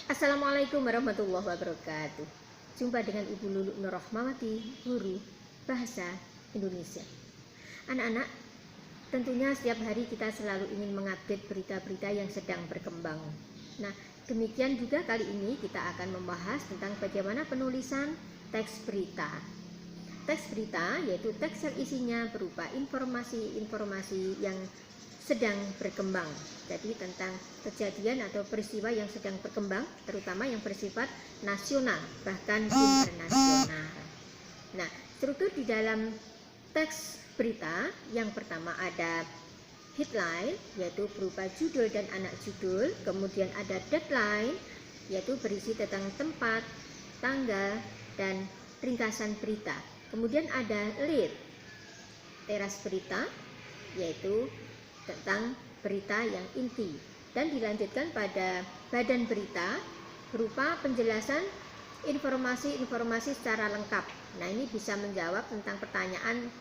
Assalamualaikum warahmatullahi wabarakatuh. Jumpa dengan Ibu Lulu Nur Rahmawati, guru bahasa Indonesia. Anak-anak, tentunya setiap hari kita selalu ingin mengupdate berita-berita yang sedang berkembang. Nah, demikian juga kali ini kita akan membahas tentang bagaimana penulisan teks berita. Teks berita yaitu teks yang isinya berupa informasi-informasi yang sedang berkembang. Jadi tentang kejadian atau peristiwa yang sedang berkembang, terutama yang bersifat nasional bahkan internasional. Nah, struktur di dalam teks berita yang pertama ada headline, yaitu berupa judul dan anak judul. Kemudian ada deadline, yaitu berisi tentang tempat, tanggal, dan ringkasan berita. Kemudian ada lead, teras berita, yaitu tentang berita yang inti, dan dilanjutkan pada badan berita berupa penjelasan informasi-informasi secara lengkap. Nah, ini bisa menjawab tentang pertanyaan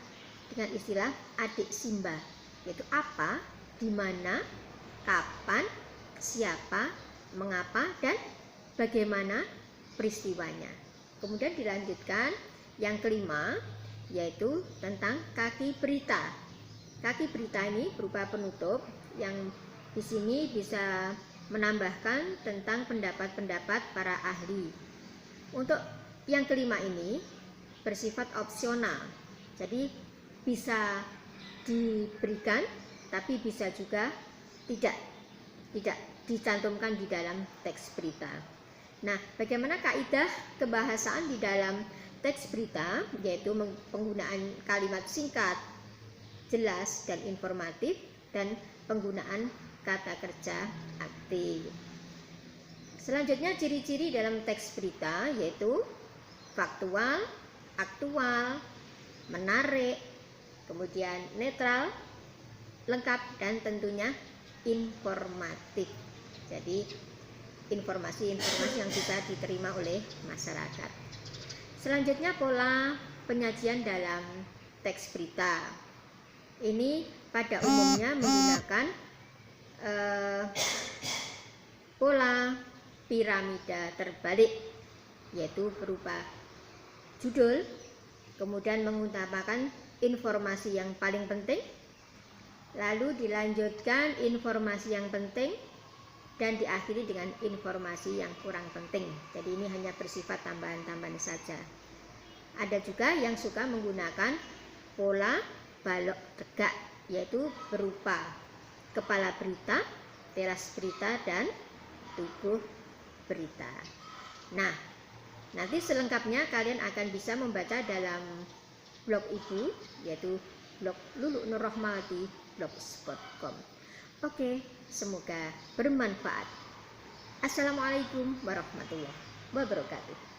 dengan istilah adik Simba, yaitu apa, di mana, kapan, siapa, mengapa, dan bagaimana peristiwanya. Kemudian dilanjutkan yang kelima, yaitu tentang kaki berita. Kaki berita ini berupa penutup yang di sini bisa menambahkan tentang pendapat-pendapat para ahli. Untuk yang kelima ini bersifat opsional, jadi bisa diberikan tapi bisa juga tidak dicantumkan di dalam teks berita. Nah, bagaimana kaidah kebahasaan di dalam teks berita, yaitu penggunaan kalimat singkat, jelas dan informatif, dan penggunaan kata kerja aktif. Selanjutnya ciri-ciri dalam teks berita yaitu faktual, aktual, menarik, kemudian netral, lengkap, dan tentunya informatif. Jadi informasi-informasi yang bisa diterima oleh masyarakat. Selanjutnya pola penyajian dalam teks berita. Ini pada umumnya menggunakan pola piramida terbalik, yaitu berupa judul, kemudian mengutamakan informasi yang paling penting, lalu dilanjutkan informasi yang penting, dan diakhiri dengan informasi yang kurang penting. Jadi ini hanya bersifat tambahan-tambahan saja. Ada juga yang suka menggunakan pola balok tegak, yaitu berupa kepala berita, teras berita, dan tubuh berita. Nah, nanti selengkapnya kalian akan bisa membaca dalam blog Ibu, yaitu blog lulunurrahmawati.blogspot.com. Oke, semoga bermanfaat. Assalamualaikum warahmatullahi wabarakatuh.